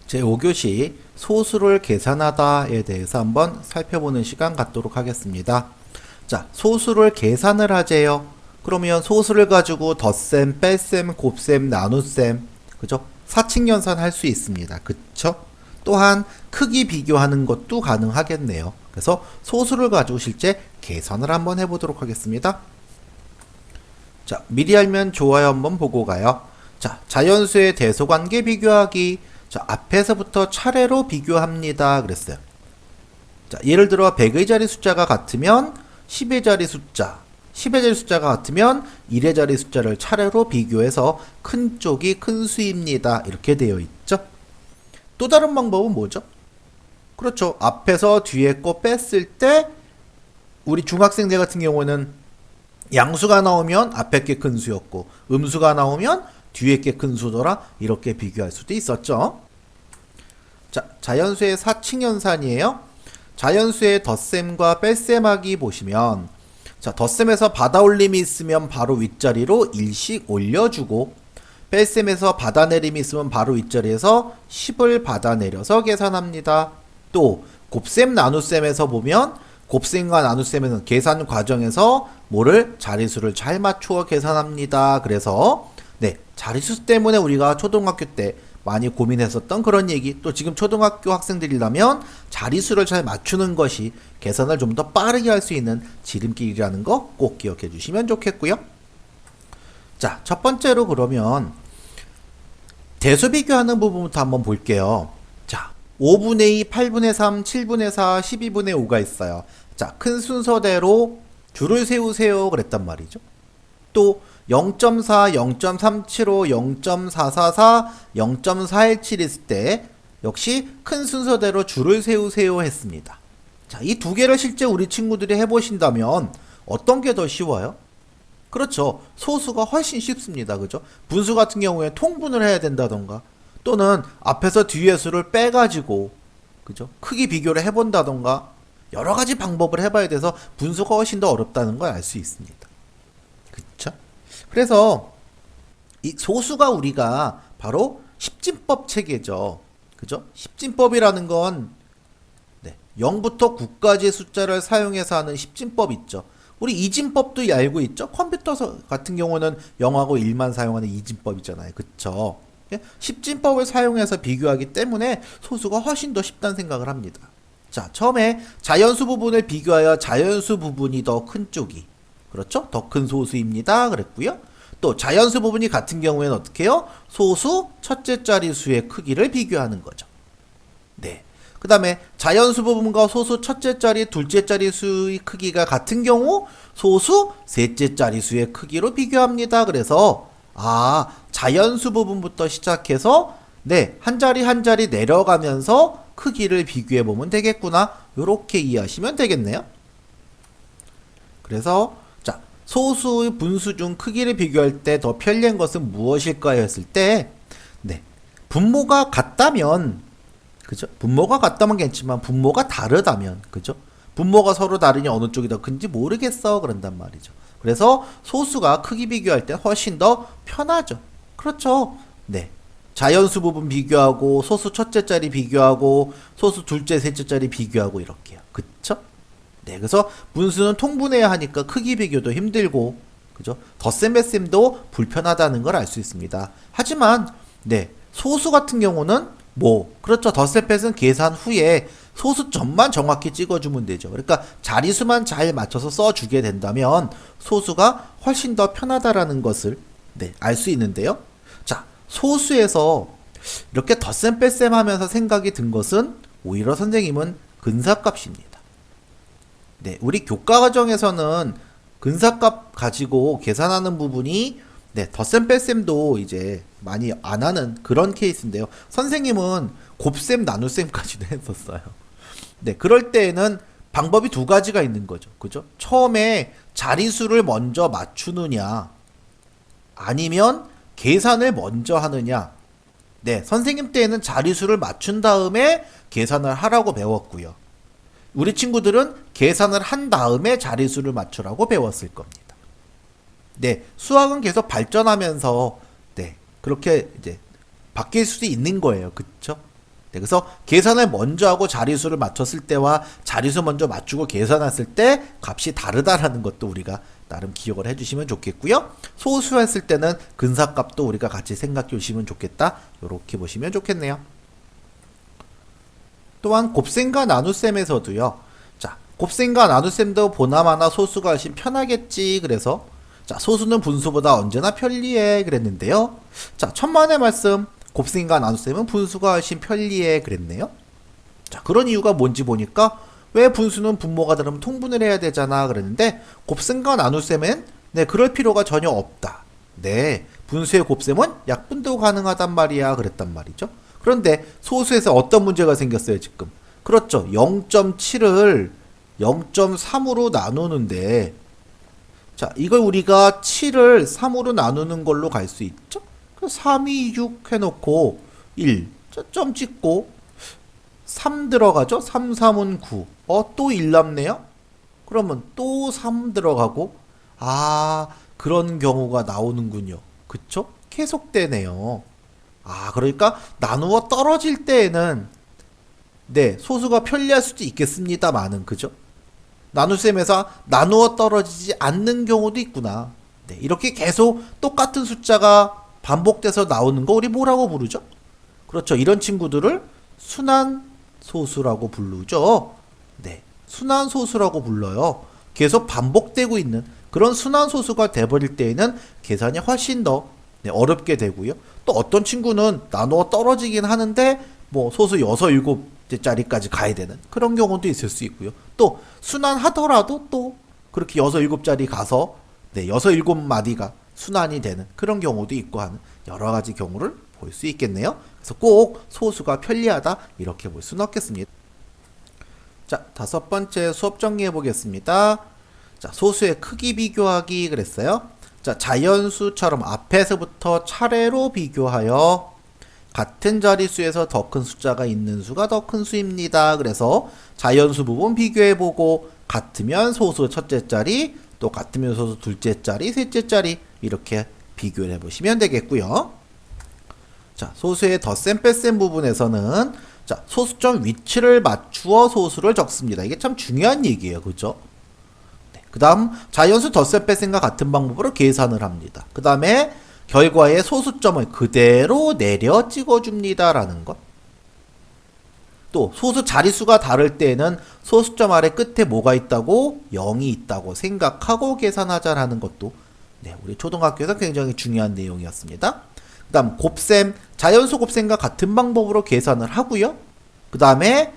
제5교시 소수를 계산하다에 대해서 한번 살펴보는 시간 갖도록 하겠습니다. 자, 소수를 계산을 하재요. 그러면 소수를 가지고 덧셈, 뺄셈, 곱셈, 나눗셈, 그죠? 사칙연산 할 수 있습니다. 그쵸? 또한 크기 비교하는 것도 가능하겠네요. 그래서 소수를 가지고 실제 계산을 한번 해보도록 하겠습니다. 자, 미리 알면 좋아요 한번 보고 가요. 자, 자연수의 대소관계 비교하기. 자, 앞에서부터 차례로 비교합니다. 그랬어요. 자, 예를 들어 100의 자리 숫자가 같으면 10의 자리 숫자, 10의 자리 숫자가 같으면 1의 자리 숫자를 차례로 비교해서 큰 쪽이 큰 수입니다. 이렇게 되어 있죠. 또 다른 방법은 뭐죠? 그렇죠. 앞에서 뒤에 거 뺐을 때 우리 중학생들 같은 경우는 양수가 나오면 앞에 게 큰 수였고 음수가 나오면 뒤에 게 큰 수더라. 이렇게 비교할 수도 있었죠. 자, 자연수의 사칙연산이에요. 자연수의 덧셈과 뺄셈하기 보시면, 자, 덧셈에서 받아올림이 있으면 바로 윗자리로 1씩 올려주고, 뺄셈에서 받아내림이 있으면 바로 윗자리에서 10을 받아내려서 계산합니다. 또 곱셈 나눗셈에서 보면 곱셈과 나눗셈에는 계산 과정에서 뭐를 자리수를 잘 맞추어 계산합니다. 그래서 네, 자리수 때문에 우리가 초등학교 때 많이 고민했었던 그런 얘기, 또 지금 초등학교 학생들이라면 자리수를 잘 맞추는 것이 계산을 좀 더 빠르게 할 수 있는 지름길이라는 거 꼭 기억해 주시면 좋겠고요. 자, 첫 번째로 그러면 대수 비교하는 부분부터 한번 볼게요. 자, 5분의 2, 8분의 3, 7분의 4, 12분의 5가 있어요. 자, 큰 순서대로 줄을 세우세요 그랬단 말이죠. 또 0.4, 0.375, 0.444, 0.417 있을 때 역시 큰 순서대로 줄을 세우세요 했습니다. 자, 이 두 개를 실제 우리 친구들이 해보신다면 어떤 게 더 쉬워요? 그렇죠. 소수가 훨씬 쉽습니다. 그죠? 분수 같은 경우에 통분을 해야 된다던가 또는 앞에서 뒤에 수를 빼가지고 그죠? 크기 비교를 해본다던가 여러 가지 방법을 해봐야 돼서 분수가 훨씬 더 어렵다는 걸 알 수 있습니다. 그쵸? 그래서 이 소수가 우리가 바로 십진법 체계죠. 그죠? 십진법이라는 건 네, 0부터 9까지의 숫자를 사용해서 하는 십진법 있죠. 우리 이진법도 알고 있죠. 컴퓨터 같은 경우는 0하고 1만 사용하는 이진법 있잖아요. 그쵸? 예? 십진법을 사용해서 비교하기 때문에 소수가 훨씬 더 쉽다는 생각을 합니다. 자, 처음에 자연수 부분을 비교하여 자연수 부분이 더 큰 쪽이 그렇죠? 더 큰 소수입니다. 그랬고요. 또 자연수 부분이 같은 경우에는 어떻게 해요? 소수 첫째 자리수의 크기를 비교하는 거죠. 네. 그 다음에 자연수 부분과 소수 첫째 자리, 둘째 자리수의 크기가 같은 경우 소수 셋째 자리수의 크기로 비교합니다. 그래서 자연수 부분부터 시작해서 네, 한 자리 한 자리 내려가면서 크기를 비교해 보면 되겠구나. 요렇게 이해하시면 되겠네요. 그래서 자, 소수의 분수 중 크기를 비교할 때 더 편리한 것은 무엇일까요? 했을 때 네, 분모가 같다면 그죠? 분모가 같다면 괜찮지만 분모가 다르다면 그죠? 분모가 서로 다르니 어느 쪽이 더 큰지 모르겠어 그런단 말이죠. 그래서 소수가 크기 비교할 때 훨씬 더 편하죠. 그렇죠? 네. 자연수 부분 비교하고 소수 첫째 자리 비교하고 소수 둘째 셋째 자리 비교하고 이렇게요. 그쵸? 네, 그래서 분수는 통분해야 하니까 크기 비교도 힘들고 그죠? 덧셈 뺄셈도 불편하다는 걸 알 수 있습니다. 하지만 네, 소수 같은 경우는 그렇죠. 덧셈 뺄셈 계산 후에 소수점만 정확히 찍어주면 되죠. 그러니까 자리수만 잘 맞춰서 써주게 된다면 소수가 훨씬 더 편하다라는 것을 네, 알 수 있는데요. 자, 소수에서 이렇게 덧셈 뺄셈 하면서 생각이 든 것은 오히려 선생님은 근사값입니다. 네, 우리 교과 과정에서는 근사값 가지고 계산하는 부분이 네, 덧셈 뺄셈도 이제 많이 안 하는 그런 케이스인데요. 선생님은 곱셈 나눗셈까지도 했었어요. 네, 그럴 때에는 방법이 두 가지가 있는 거죠. 그죠? 처음에 자리수를 먼저 맞추느냐 아니면 계산을 먼저 하느냐. 네, 선생님 때에는 자리수를 맞춘 다음에 계산을 하라고 배웠고요. 우리 친구들은 계산을 한 다음에 자리수를 맞추라고 배웠을 겁니다. 네, 수학은 계속 발전하면서 네, 그렇게 이제 바뀔 수도 있는 거예요. 그쵸? 그래서 계산을 먼저 하고 자리수를 맞췄을 때와 자리수 먼저 맞추고 계산했을 때 값이 다르다라는 것도 우리가 나름 기억을 해주시면 좋겠고요. 소수했을 때는 근사값도 우리가 같이 생각해 주시면 좋겠다. 이렇게 보시면 좋겠네요. 또한 곱셈과 나눗셈에서도요. 자, 곱셈과 나눗셈도 보나마나 소수가 훨씬 편하겠지. 그래서 자, 소수는 분수보다 언제나 편리해 그랬는데요. 자, 천만의 말씀. 곱셈과 나눗셈은 분수가 훨씬 편리해 그랬네요. 자, 그런 이유가 뭔지 보니까 왜 분수는 분모가 다르면 통분을 해야 되잖아 그랬는데 곱셈과 나눗셈은 네, 그럴 필요가 전혀 없다. 네, 분수의 곱셈은 약분도 가능하단 말이야 그랬단 말이죠. 그런데 소수에서 어떤 문제가 생겼어요 지금? 그렇죠. 0.7을 0.3으로 나누는데 자, 이걸 우리가 7을 3으로 나누는 걸로 갈 수 있죠? 3, 2, 6 해놓고 1, 점 찍고 3 들어가죠? 3, 3은 9. 또 1 남네요? 그러면 또 3 들어가고 그런 경우가 나오는군요. 그쵸? 계속되네요. 그러니까 나누어 떨어질 때에는 네, 소수가 편리할 수도 있겠습니다만은 그죠? 나눗셈에서 나누어 떨어지지 않는 경우도 있구나. 네, 이렇게 계속 똑같은 숫자가 반복돼서 나오는 거 우리 뭐라고 부르죠? 그렇죠. 이런 친구들을 순환소수라고 부르죠. 네, 순환소수라고 불러요. 계속 반복되고 있는 그런 순환소수가 돼버릴 때에는 계산이 훨씬 더 네, 어렵게 되고요. 또 어떤 친구는 나누어 떨어지긴 하는데 뭐 소수 6, 7짜리까지 가야 되는 그런 경우도 있을 수 있고요. 또 순환하더라도 또 그렇게 6, 7짜리 가서 네, 6, 7마디가 순환이 되는 그런 경우도 있고 하는 여러 가지 경우를 볼 수 있겠네요. 그래서 꼭 소수가 편리하다 이렇게 볼 수는 없겠습니다. 자, 5번째 수업 정리해 보겠습니다. 자, 소수의 크기 비교하기 그랬어요. 자, 자연수처럼 앞에서부터 차례로 비교하여 같은 자릿수에서 더 큰 숫자가 있는 수가 더 큰 수입니다. 그래서 자연수 부분 비교해보고 같으면 소수 첫째 자리, 또 같으면 소수 둘째 자리, 셋째 자리 이렇게 비교를 해보시면 되겠고요. 자, 소수의 덧셈 뺄셈 부분에서는 자, 소수점 위치를 맞추어 소수를 적습니다. 이게 참 중요한 얘기예요. 그죠? 네, 그 다음 자연수 덧셈 뺄셈과 같은 방법으로 계산을 합니다. 그 다음에 결과에 소수점을 그대로 내려 찍어줍니다. 라는 것. 또 소수 자릿수가 다를 때에는 소수점 아래 끝에 뭐가 있다고? 0이 있다고 생각하고 계산하자라는 것도 네, 우리 초등학교에서 굉장히 중요한 내용이었습니다. 그 다음 곱셈, 자연수 곱셈과 같은 방법으로 계산을 하고요. 그 다음에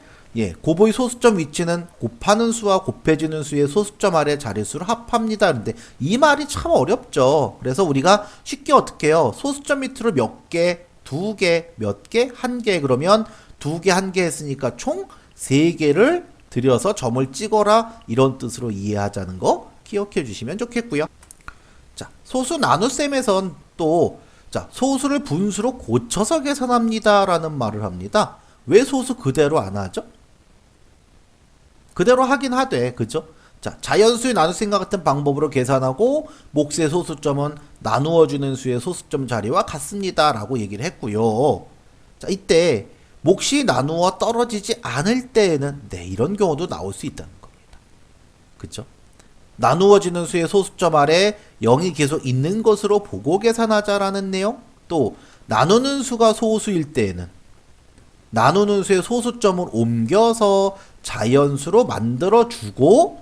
곱의 소수점 위치는 곱하는 수와 곱해지는 수의 소수점 아래 자릿수를 합합니다. 그런데 이 말이 참 어렵죠. 그래서 우리가 쉽게 어떻게 해요? 소수점 밑으로 몇 개, 두 개, 몇 개, 한 개 그러면 두 개, 한 개 했으니까 총 세 개를 들여서 점을 찍어라 이런 뜻으로 이해하자는 거 기억해 주시면 좋겠고요. 자, 소수 나눗셈에선 또 자, 소수를 분수로 고쳐서 계산합니다 라는 말을 합니다. 왜 소수 그대로 안 하죠? 그대로 하긴 하되 그죠? 자, 자연수의 나눗셈과 같은 방법으로 계산하고 몫의 소수점은 나누어주는 수의 소수점 자리와 같습니다 라고 얘기를 했고요. 자, 이때 몫이 나누어 떨어지지 않을 때에는 네, 이런 경우도 나올 수 있다는 겁니다. 그죠? 나누어지는 수의 소수점 아래 0이 계속 있는 것으로 보고 계산하자라는 내용. 또 나누는 수가 소수일 때에는 나누는 수의 소수점을 옮겨서 자연수로 만들어주고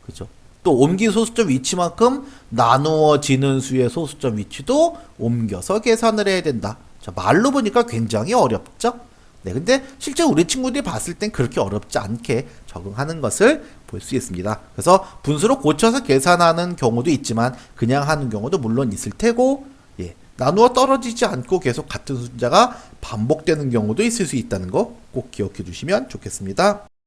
그죠? 또 옮긴 소수점 위치만큼 나누어지는 수의 소수점 위치도 옮겨서 계산을 해야 된다. 자, 말로 보니까 굉장히 어렵죠? 네, 근데 실제 우리 친구들이 봤을 땐 그렇게 어렵지 않게 적응하는 것을 볼 수 있습니다. 그래서 분수로 고쳐서 계산하는 경우도 있지만 그냥 하는 경우도 물론 있을 테고 나누어 떨어지지 않고 계속 같은 숫자가 반복되는 경우도 있을 수 있다는 거 꼭 기억해 주시면 좋겠습니다.